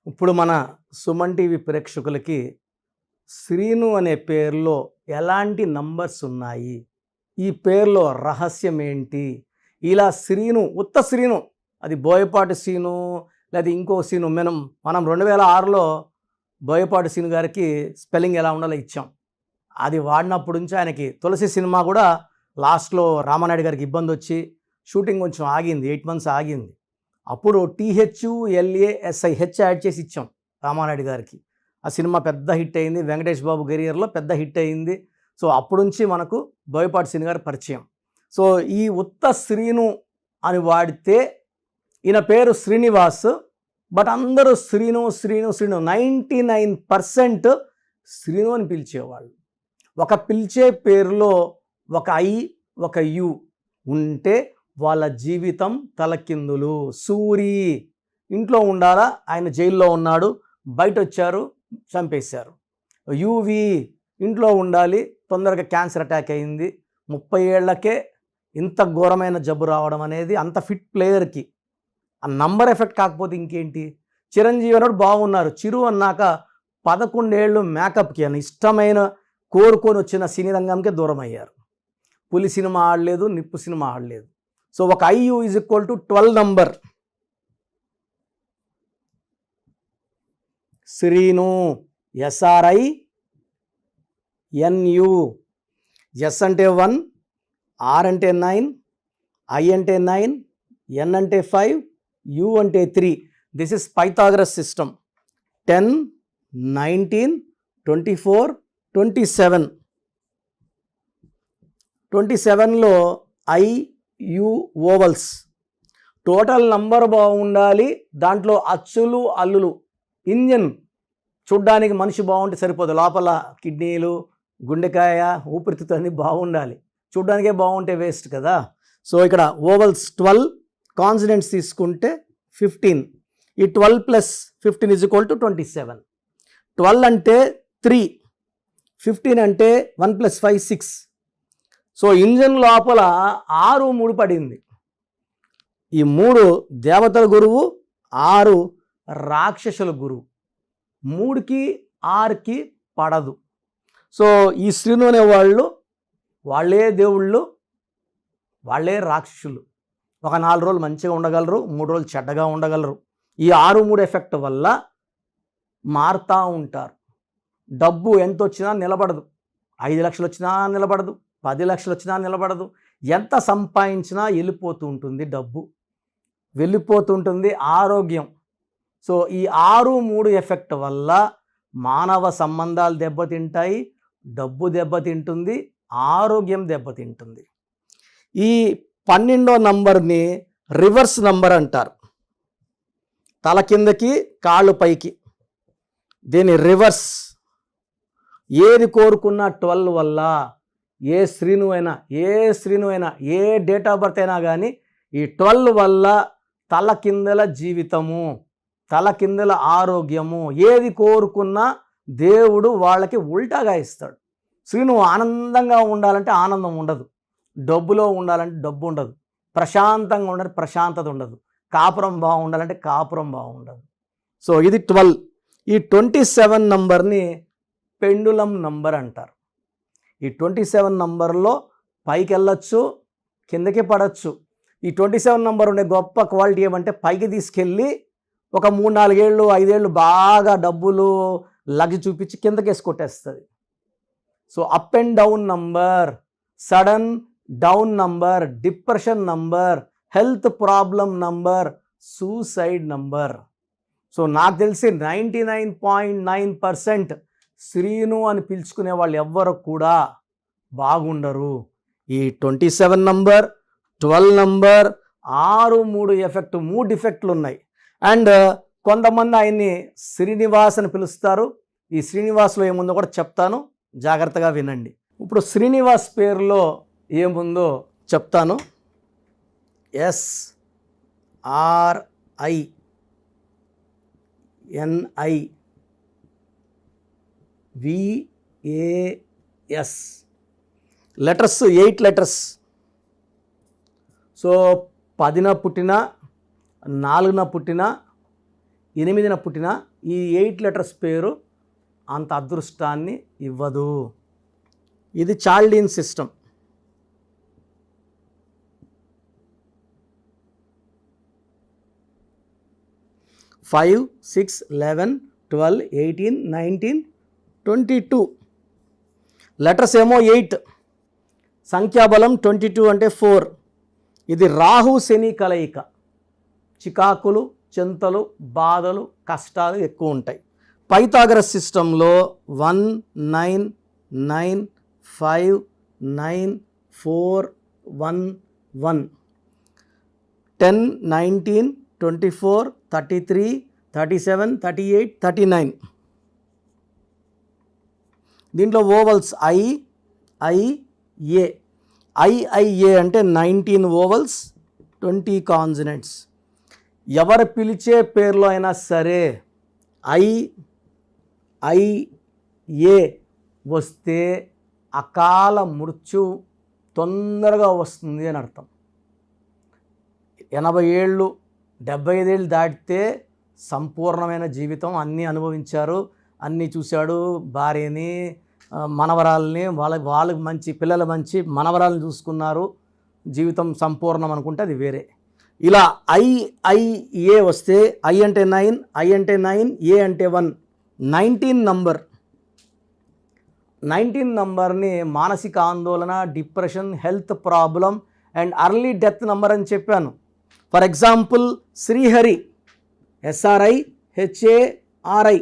ఇప్పుడు మన సుమన్ టీవీ ప్రేక్షకులకి శ్రీను అనే పేరులో ఎలాంటి నంబర్స్ ఉన్నాయి, ఈ పేరులో రహస్యం ఏంటి, ఇలా శ్రీను ఉత్త శ్రీను అది బోయపాటి శ్రీను లేదా ఇంకో శ్రీను మనం 2006లో బోయపాటి శ్రీను గారికి స్పెల్లింగ్ ఎలా ఉండాలో ఇచ్చాం. అది వాడినప్పటి నుంచి ఆయనకి తులసి సినిమా కూడా లాస్ట్లో రామానాయుడు గారికి ఇబ్బంది వచ్చి షూటింగ్ కొంచెం ఆగింది, 8 months ఆగింది. అప్పుడు THULASIH యాడ్ చేసి ఇచ్చాం రామానాయుడు గారికి. ఆ సినిమా పెద్ద హిట్ అయింది, వెంకటేష్ బాబు కెరియర్లో పెద్ద హిట్ అయింది. సో అప్పటి నుంచి మనకు బోయపాటి శ్రీను గారి పరిచయం. సో ఈ ఉత్త శ్రీను అని వాడితే ఈయన పేరు శ్రీనివాస్, బట్ అందరూ శ్రీను శ్రీను శ్రీను 99% శ్రీను అని పిలిచేవాళ్ళు. ఒక పిలిచే పేరులో ఒక ఐ ఒక యు ఉంటే వాళ్ళ జీవితం తలకిందులు. సూరి ఇంట్లో ఉండాలా, ఆయన జైల్లో ఉన్నాడు, బయట వచ్చారు చంపేశారు. యువి ఇంట్లో ఉండాలి, తొందరగా క్యాన్సర్ అటాక్ అయింది, 30 ఏళ్లకే ఇంత ఘోరమైన జబ్బు రావడం అనేది అంత ఫిట్ ప్లేయర్కి ఆ నంబర్ ఎఫెక్ట్ కాకపోతే ఇంకేంటి. చిరంజీవి అన్నాడు బాగున్నారు, చిరు అన్నాక 11 ఏళ్ళు మేకప్కి అని ఇష్టమైన కోరుకొని వచ్చిన సినీ రంగంకే దూరం అయ్యారు. పులి సినిమా ఆడలేదు, నిప్పు సినిమా ఆడలేదు. సో ఒక IU is equal to 12 number. Srinu SRINU. S అంటే 1, R అంటే 9, I అంటే 9, N అంటే 5, U అంటే 3. This is Pythagoras system. 10, 19, 24, 27. 27లో IU ovals. Total number బాగుండాలి, దాంట్లో అచ్చులు అల్లులు. ఇంజన్ చూడ్డానికి మనిషి బాగుంటే సరిపోదు, లోపల కిడ్నీలు గుండెకాయ ఊపిరితిత్తు అన్నీ బాగుండాలి. చూడ్డానికే బాగుంటే వేస్ట్ కదా. సో ఇక్కడ ఓవల్స్ 12, కాన్సనెంట్స్ తీసుకుంటే 15. ఈ 12 + 15 = 27. 12 అంటే 3, 15 అంటే 1 + 5 6. సో ఇంజన్ లోపల 6 3 పడింది. ఈ 3 దేవతల గురువు, 6 రాక్షసుల గురువు. 3కి 6కి పడదు. సో ఈ శ్రీను అనేవాళ్ళు వాళ్ళే దేవుళ్ళు, వాళ్ళే రాక్షసులు. ఒక 4 రోజులు మంచిగా ఉండగలరు, 3 రోజులు చెడ్డగా ఉండగలరు. ఈ 6 3 ఎఫెక్ట్ వల్ల మారుతూ ఉంటారు. డబ్బు ఎంత వచ్చినా నిలబడదు. 5 లక్షలు వచ్చినా నిలబడదు, 10 లక్షలు వచ్చినా నిలబడదు. ఎంత సంపాదించినా వెళ్ళిపోతూ ఉంటుంది, డబ్బు వెళ్ళిపోతుంటుంది. ఆరోగ్యం. సో ఈ 6 3 ఎఫెక్ట్ వల్ల మానవ సంబంధాలు దెబ్బతింటాయి, డబ్బు దెబ్బతింటుంది, ఆరోగ్యం దెబ్బతింటుంది. ఈ 12వ నంబర్ని రివర్స్ నంబర్ అంటారు. తల కిందకి కాళ్ళు పైకి, దీని రివర్స్. ఏది కోరుకున్నా 12 వల్ల ఏ శ్రీను అయినా ఏ డేట్ ఆఫ్ బర్త్ అయినా కానీ ఈ 12 వల్ల తల కిందల జీవితము, తల కిందల ఆరోగ్యము. ఏది కోరుకున్నా దేవుడు వాళ్ళకి ఉల్టాగా ఇస్తాడు. శ్రీను ఆనందంగా ఉండాలంటే ఆనందం ఉండదు, డబ్బులో ఉండాలంటే డబ్బు ఉండదు, ప్రశాంతంగా ఉండాలంటే ప్రశాంతత ఉండదు, కాపురం బాగుండాలంటే కాపురం బాగుండదు. సో ఇది 12. ఈ 27 నంబర్ని పెండులం నంబర్ అంటారు. ఈ 27 నంబర్లో పైకి వెళ్ళొచ్చు, కిందకి పడవచ్చు. ఈ 27 నంబర్ ఉండే గొప్ప క్వాలిటీ ఏమంటే పైకి తీసుకెళ్ళి ఒక 3 4 ఏళ్ళు 5 ఏళ్ళు బాగా డబ్బులు లగ్గి చూపించి కిందకి వేసి కొట్టేస్తుంది. So up and down number, sudden down number, depression number, health problem number, suicide number. So నాకు తెలిసి 99.9% శ్రీను అని పిలుచుకునే వాళ్ళు ఎవ్వరు కూడా బాగుండరు. ఈ 27 నంబర్, 12 నంబర్, 6 3 ఎఫెక్ట్, 3 డిఫెక్ట్లు ఉన్నాయి. అండ్ కొంతమంది ఆయన్ని శ్రీనివాస్ అని పిలుస్తారు. ఈ శ్రీనివాస్లో ఏముందో కూడా చెప్తాను, జాగ్రత్తగా వినండి. ఇప్పుడు శ్రీనివాస్ పేరులో ఏముందో చెప్తాను. SRINIVAS letters 8 letters. సో 10న పుట్టిన, 4న పుట్టిన, 8న పుట్టిన ఈ 8 లెటర్స్ పేరు అంత అదృష్టాన్ని ఇవ్వదు. ఇది చాల్డీన్ సిస్టమ్. ఫైవ్ 6 11 12 18 19 22 లెటర్స్ ఏమో 8, సంఖ్యాబలం 22 అంటే 4. ఇది రాహు శని కలయిక. చికాకులు, చింతలు, బాధలు, కష్టాలు ఎక్కువ ఉంటాయి. పైథాగరస్ సిస్టంలో 1 9 9 5 9 4 1 1 10 19 24 33 37 38 39. దీంట్లో ఓవల్స్ ఐ ఐ ఏ. ఐఐఏ అంటే 19 ఓవల్స్ 20 కాన్సనెంట్స్. ఎవరు పిలిచే పేర్లో అయినా సరే ఐ ఏ వస్తే అకాల మృత్యు తొందరగా వస్తుంది అని అర్థం. 80 ఏళ్ళు 75 ఏళ్ళు దాటితే సంపూర్ణమైన జీవితం అన్నీ అనుభవించారు, అన్నీ చూశాడు, భార్యని, మనవరాలని, వాళ్ళకి మంచి పిల్లలు, మంచి మనవరాలను చూసుకున్నారు, జీవితం సంపూర్ణం అనుకుంటే అది వేరే. ఇలా ఐఐఏ వస్తే ఐ అంటే 9, ఐ అంటే 9, ఏ అంటే 1, 19 నంబర్. 19 నంబర్ని మానసిక ఆందోళన, depression, health problem and early death number అని చెప్పాను. For example Srihari, SRIHARI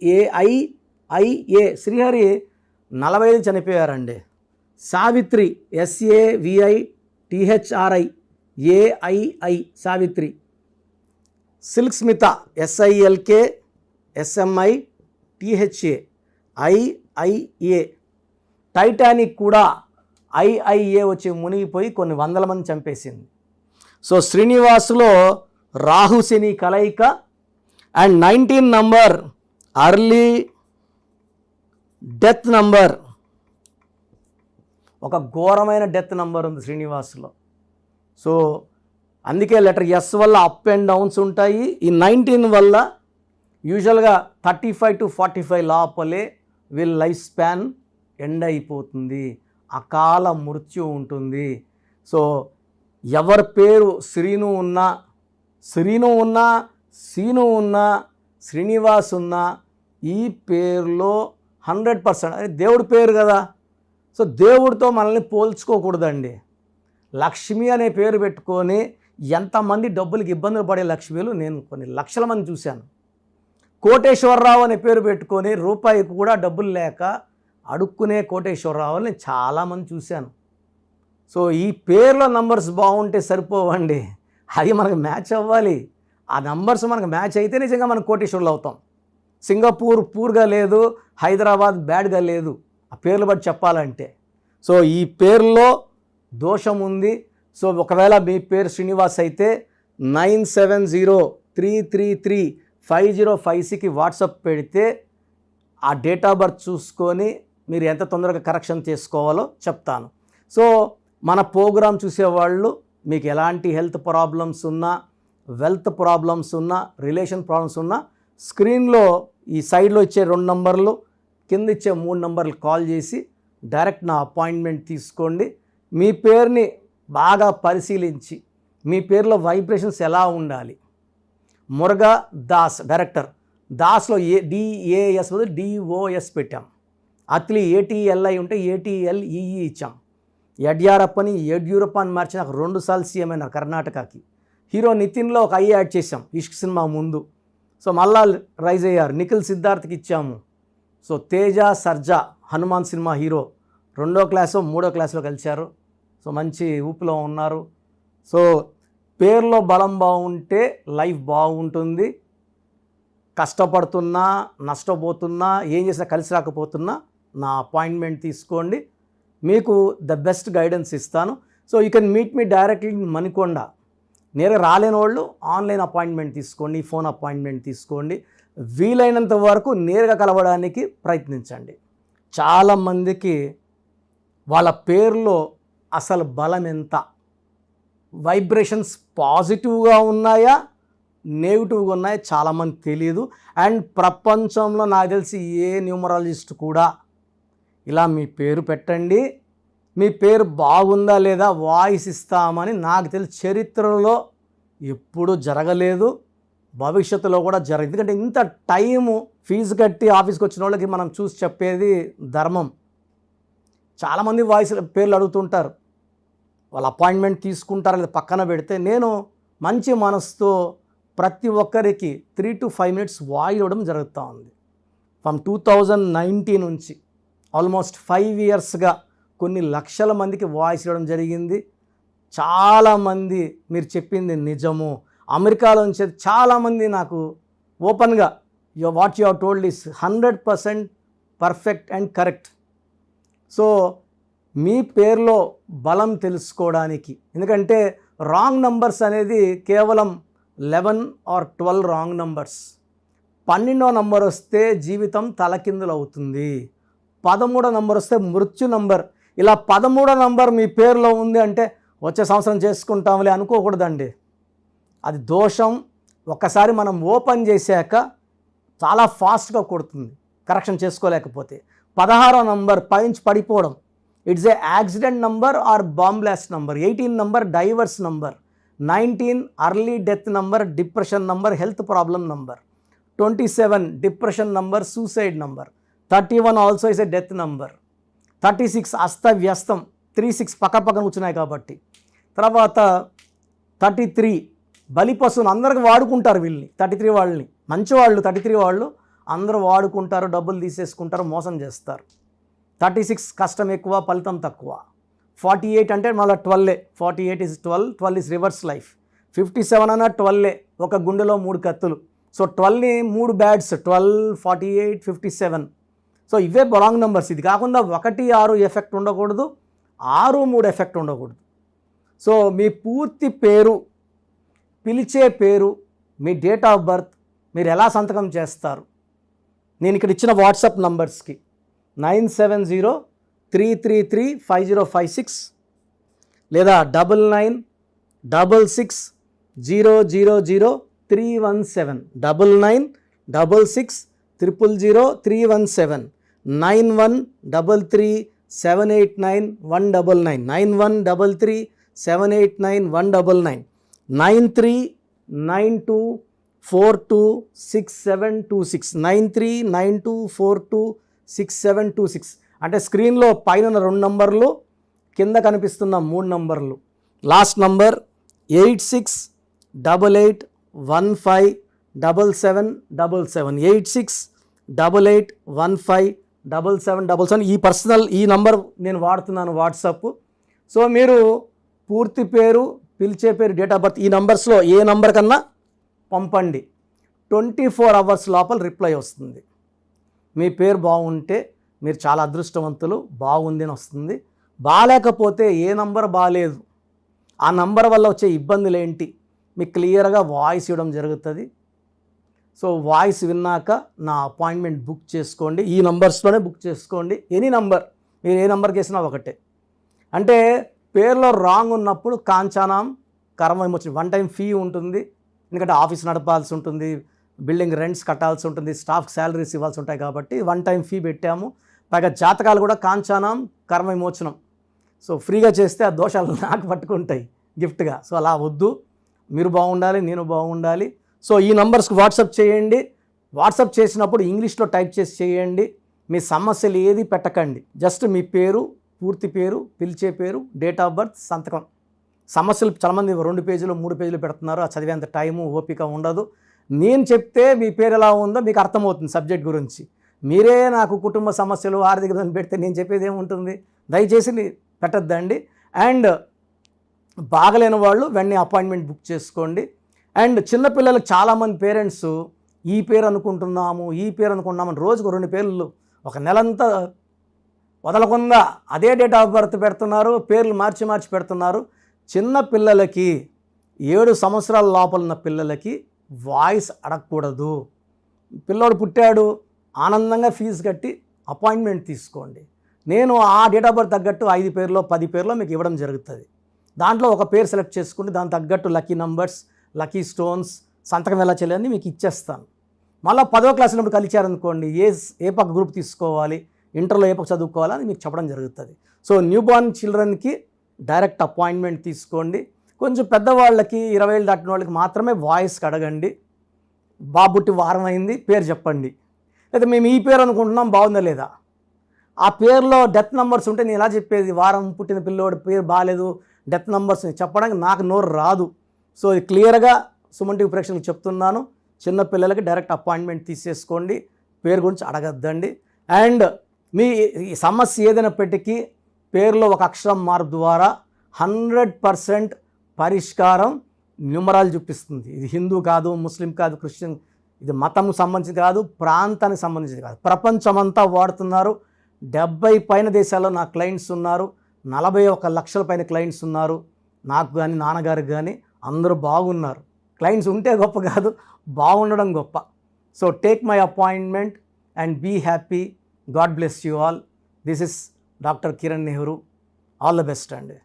AIIA, Srihari 45 చనిపోయారండి. Savitri, SAVITHRI AII Savitri. Silk Smitha, SILK SMITHA IIA. Titanic కూడా IIA వచ్చి మునిగిపోయి కొన్ని వందల మంది చంపేసింది. సో శ్రీనివాసులో రాహు శని కలయిక and 19 number early death number. ఒక ఘోరమైన డెత్ నంబర్ ఉంది శ్రీనివాసులో. సో అందుకే లెటర్ ఎస్ వల్ల అప్ అండ్ డౌన్స్ ఉంటాయి. ఈ 19 వల్ల యూజువల్గా 35 to 45 లోపలే వీళ్ళ లైఫ్ స్పాన్ ఎండ్ అయిపోతుంది, అకాల మృత్యు ఉంటుంది. సో ఎవరి పేరు శ్రీను ఉన్నా, సీను ఉన్నా, శ్రీనివాస్ ఉన్నా, ఈ పేరులో 100% అది దేవుడి పేరు కదా. సో దేవుడితో మనల్ని పోల్చుకోకూడదండి. లక్ష్మి అనే పేరు పెట్టుకొని ఎంతమంది డబ్బులకి ఇబ్బందులు పడే లక్ష్మీలు నేను కొన్ని లక్షల మంది చూశాను. కోటేశ్వరరావు అనే పేరు పెట్టుకొని రూపాయికి కూడా డబ్బులు లేక అడుక్కునే కోటేశ్వరరావు నేను చాలామంది చూశాను. సో ఈ పేర్లో నంబర్స్ బాగుంటే సరిపోవండి, అది మనకు మ్యాచ్ అవ్వాలి. ఆ నంబర్స్ మనకు మ్యాచ్ అయితే నిజంగా మనం కోటేశ్వరులు అవుతాం. సింగపూర్ పూర్గా లేదు, హైదరాబాద్ బ్యాడ్గా లేదు, ఆ పేర్లు బట్టి చెప్పాలంటే. సో ఈ పేరులో దోషం ఉంది. సో ఒకవేళ మీ పేరు శ్రీనివాస్ అయితే 9703335056కి వాట్సాప్ పెడితే ఆ డేట్ ఆఫ్ బర్త్ చూసుకొని మీరు ఎంత తొందరగా కరెక్షన్ చేసుకోవాలో చెప్తాను. సో మన ప్రోగ్రాం చూసేవాళ్ళు మీకు ఎలాంటి హెల్త్ ప్రాబ్లమ్స్ ఉన్నా, వెల్త్ ప్రాబ్లమ్స్ ఉన్నా, రిలేషన్ ప్రాబ్లమ్స్ ఉన్నా స్క్రీన్లో ఈ సైడ్లో ఇచ్చే 2 నంబర్లు, కింద ఇచ్చే 3 నంబర్లు కాల్ చేసి డైరెక్ట్ నా అపాయింట్మెంట్ తీసుకోండి. మీ పేరుని బాగా పరిశీలించి మీ పేరులో వైబ్రేషన్స్ ఎలా ఉండాలి. మురుగా దాస్ డైరెక్టర్, దాస్లో DAS బదులు DOS పెట్టాం. అత్లీ ATLI ఉంటే ATLEE ఇచ్చాం. యడ్యూరప్పని యడ్యూరప్ప అని మార్చి నాకు 2 సార్లు సీఎం అయినారు కర్ణాటకకి. హీరో నితిన్లో ఒక ఐ యాడ్ చేసాం ఇష్క్ సినిమా ముందు. సో మళ్ళా రైజ్ అయ్యారు. నిఖిల్ సిద్ధార్థ్కి ఇచ్చాము. So Teja Sarja Hanuman cinema hero 2వ క్లాసు 3వ క్లాసులో కలిశారు. సో మంచి ఊపిలో ఉన్నారు. సో పేరులో బలం బాగుంటే లైఫ్ బాగుంటుంది. కష్టపడుతున్నా, నష్టపోతున్నా, ఏం చేసినా కలిసి రాకపోతున్నా నా అపాయింట్మెంట్ తీసుకోండి, మీకు ద బెస్ట్ గైడెన్స్ ఇస్తాను. So you can meet me directly Manikonda. నేరుగా రాలేని వాళ్ళు ఆన్లైన్ అపాయింట్మెంట్ తీసుకోండి, ఫోన్ అపాయింట్మెంట్ తీసుకోండి. వీలైనంత వరకు నేరుగా కలవడానికి ప్రయత్నించండి. చాలామందికి వాళ్ళ పేరులో అసలు బలం ఎంత, వైబ్రేషన్స్ పాజిటివ్గా ఉన్నాయా నెగిటివ్గా ఉన్నాయి, చాలామంది తెలియదు. అండ్ ప్రపంచంలో నాకు తెలిసి ఏ న్యూమరాలజిస్ట్ కూడా ఇలా మీ పేరు పెట్టండి, మీ పేరు బాగుందా లేదా వాయిస్ ఇస్తామని నాకు తెలిసి చరిత్రలో ఎప్పుడూ జరగలేదు, భవిష్యత్తులో కూడా జరగదు. ఎందుకంటే ఇంత టైము ఫీజు కట్టి ఆఫీస్కి వచ్చిన వాళ్ళకి మనం చూసి చెప్పేది ధర్మం. చాలామంది వాయిస్ పేర్లు అడుగుతుంటారు, వాళ్ళ అపాయింట్మెంట్ తీసుకుంటారు లేదా పక్కన పెడితే, నేను మంచి మనసుతో ప్రతి ఒక్కరికి 3 to 5 minutes వాయిస్ ఇవ్వడం జరుగుతూ ఉంది. ఫ్రమ్ 2019 నుంచి ఆల్మోస్ట్ 5 yearsగా కొన్ని లక్షల మందికి వాయిస్ ఇవ్వడం జరిగింది. చాలామంది మీరు చెప్పింది నిజము. అమెరికాలో నుంచి చాలామంది నాకు ఓపెన్గా what you have told is 100% perfect and correct. So మీ పేరులో బలం తెలుసుకోవడానికి, ఎందుకంటే రాంగ్ నంబర్స్ అనేది కేవలం 11 or 12 రాంగ్ నంబర్స్. 12వ నంబర్ వస్తే జీవితం తలకిందులు అవుతుంది, 13వ నంబర్ వస్తే మృత్యు నంబర్. ఇలా 13వ నంబర్ మీ పేరులో ఉంది అంటే వచ్చే సంవత్సరం చేసుకుంటాంలే అనుకోకూడదండి, అది దోషం. ఒక్కసారి మనం ఓపెన్ చేశాక చాలా ఫాస్ట్గా కొడుతుంది కరెక్షన్ చేసుకోలేకపోతే. 16వ నంబర్ పైనుంచి పడిపోవడం, it's a accident number or bomb blast number. 18 number divorce number, 19 early death number, depression number, health problem number. 27 depression number, suicide number. 31 also is a death number. 36 అస్తవ్యస్తం, 36 పక్కన కూర్చున్నాయి కాబట్టి. తర్వాత 33 బలిపశువును, అందరికి వాడుకుంటారు వీళ్ళని, 33 వాళ్ళని, మంచివాళ్ళు 33 వాళ్ళు అందరూ వాడుకుంటారు, డబ్బులు తీసేసుకుంటారు, మోసం చేస్తారు. 36 కష్టం ఎక్కువ, ఫలితం తక్కువ. 48 అంటే మళ్ళీ 12, 48 is 12 is రివర్స్ లైఫ్. 57 అన్న 12, ఒక గుండెలో 3 కత్తులు. సో 12ని 3 బ్యాడ్స్, 12, 48, 57. సో ఇవే రాంగ్ నెంబర్స్. ఇది కాకుండా 1, 6 ఎఫెక్ట్ ఉండకూడదు, 6, 3 ఎఫెక్ట్ ఉండకూడదు. సో మీ పూర్తి పేరు, పిలిచే పేరు, మీ డేట్ ఆఫ్ బర్త్ మీరు ఎలా సంతకం చేస్తారు, నేను ఇక్కడ ఇచ్చిన వాట్సాప్ నంబర్స్కి 9703335056 లేదా 9966000317, 9966000317, 9133789199, 9133789199, 9392426726, 9392426726. అంటే స్క్రీన్లో పైన 2 నంబర్లు, కింద కనిపిస్తున్న 3 నంబర్లు. Last number 8688157777, 8688157777. ఈ పర్సనల్ ఈ నంబర్ నేను వాడుతున్నాను వాట్సాప్. సో మీరు పూర్తి పేరు, పిలిచే పేరు, డేట్ ఆఫ్ బర్త్ ఈ నంబర్స్లో ఏ నంబర్ కన్నా పంపండి. 24 hours లోపల రిప్లై వస్తుంది. మీ పేరు బాగుంటే మీరు చాలా అదృష్టవంతులు, బాగుంది అని వస్తుంది. బాగాలేకపోతే ఏ నంబర్ బాగాలేదు, ఆ నంబర్ వల్ల వచ్చే ఇబ్బందులు ఏంటి మీకు క్లియర్గా వాయిస్ ఇవ్వడం జరుగుతుంది. సో వాయిస్ విన్నాక నా అపాయింట్మెంట్ బుక్ చేసుకోండి. ఈ నంబర్స్లోనే బుక్ చేసుకోండి. ఎనీ నంబర్, మీరు ఏ నంబర్కి వేసినా ఒకటే. అంటే పేరులో రాంగ్ ఉన్నప్పుడు కాంచానాం కర్మ విమోచన 1 time ఫీ ఉంటుంది. ఎందుకంటే ఆఫీస్ నడపాల్సి ఉంటుంది, బిల్డింగ్ రెంట్స్ కట్టాల్సి ఉంటుంది, స్టాఫ్కి శాలరీస్ ఇవ్వాల్సి ఉంటాయి కాబట్టి 1 time ఫీ పెట్టాము. పైగా జాతకాలు కూడా కాంచానాం కర్మ విమోచనం. సో ఫ్రీగా చేస్తే ఆ దోషాలు నాకు పట్టుకుంటాయి గిఫ్ట్గా. సో అలా వద్దు, మీరు బాగుండాలి, నేను బాగుండాలి. సో ఈ నంబర్స్కి వాట్సాప్ చేయండి. వాట్సాప్ చేసినప్పుడు ఇంగ్లీష్లో టైప్ చేసి చేయండి. మీ సమస్యలు ఏది పెట్టకండి, జస్ట్ మీ పేరు, పూర్తి పేరు, పిలిచే పేరు, డేట్ ఆఫ్ బర్త్, సంతకం. సమస్యలు చాలామంది 2 పేజీలు 3 పేజీలు పెడుతున్నారు, చదివేంత టైము ఓపిక ఉండదు. నేను చెప్తే మీ పేరు ఎలా ఉందో మీకు అర్థమవుతుంది సబ్జెక్ట్ గురించి. మీరే నాకు కుటుంబ సమస్యలు, ఆర్థిక ఇబ్బందులు పెడితే నేను చెప్పేది ఏముంటుంది? దయచేసి పెట్టద్దండి. అండ్ బాగలేని వాళ్ళు వెంటనే అపాయింట్మెంట్ బుక్ చేసుకోండి. అండ్ చిన్నపిల్లలకు చాలామంది పేరెంట్స్ ఈ పేరు అనుకుంటున్నాము, ఈ పేరు అనుకుంటున్నామని రోజుకు 2 పేర్లు ఒక నెలంతా వదలకుండా అదే డేట్ ఆఫ్ బర్త్ పెడుతున్నారు, పేర్లు మార్చి పెడుతున్నారు. చిన్న పిల్లలకి 7 సంవత్సరాల లోపల ఉన్న పిల్లలకి వాయిస్ అడగకూడదు. పిల్లోడు పుట్టాడు, ఆనందంగా ఫీజు కట్టి అపాయింట్మెంట్ తీసుకోండి. నేను ఆ డేట్ ఆఫ్ బర్త్ తగ్గట్టు 5 పేర్లో 10 పేర్లో మీకు ఇవ్వడం జరుగుతుంది. దాంట్లో ఒక పేరు సెలెక్ట్ చేసుకుంటే దానికి తగ్గట్టు లక్కీ నంబర్స్, లక్కీ స్టోన్స్, సంతకం ఎలా చేయాలని మీకు ఇచ్చేస్తాను. మళ్ళీ 10వ క్లాస్ ఉన్నప్పుడు కలిచారనుకోండి, ఏ పక్క గ్రూప్ తీసుకోవాలి, ఇంటర్లో ఏ పక్క చదువుకోవాలని మీకు చెప్పడం జరుగుతుంది. సో న్యూ బార్న్ చిల్డ్రన్కి డైరెక్ట్ అపాయింట్మెంట్ తీసుకోండి. కొంచెం పెద్దవాళ్ళకి 20 ఏళ్ళు దాటిన వాళ్ళకి మాత్రమే వాయిస్కి అడగండి. బాబుట్టి వారం అయింది, పేరు చెప్పండి. లేదా మేము ఈ పేరు అనుకుంటున్నాం, బాగుందా లేదా. ఆ పేరులో డెత్ నెంబర్స్ ఉంటే నేను ఎలా చెప్పేది, వారం పుట్టిన పిల్లోడి పేరు బాగాలేదు, డెత్ నెంబర్స్ చెప్పడానికి నాకు నోరు రాదు. సో ఇది క్లియర్గా సుమన్ టీవీ ప్రేక్షకులకు చెప్తున్నాను. చిన్న పిల్లలకి డైరెక్ట్ అపాయింట్మెంట్ తీసేసుకోండి, పేరు గురించి అడగద్దండి. అండ్ మీ సమస్య ఏదైనప్పటికీ పేరులో ఒక అక్షరం మార్పు ద్వారా 100% పరిష్కారం న్యూమరాలజీ చూపిస్తుంది. ఇది హిందూ కాదు, ముస్లిం కాదు, క్రిస్టియన్, ఇది మతం సంబంధించి కాదు, ప్రాంతానికి సంబంధించి కాదు, ప్రపంచమంతా వాడుతున్నారు. 70 పైన దేశాల్లో నా క్లయింట్స్ ఉన్నారు, 41 లక్షల పైన క్లయింట్స్ ఉన్నారు. నాకు కానీ నాన్నగారికి కానీ అందరూ బాగున్నారు. క్లయింట్స్ ఉంటే గొప్ప కాదు, బాగుండడం గొప్ప. So take my appointment and be happy. God bless you all. This is doctor Kiran Nehru. All the best అండి.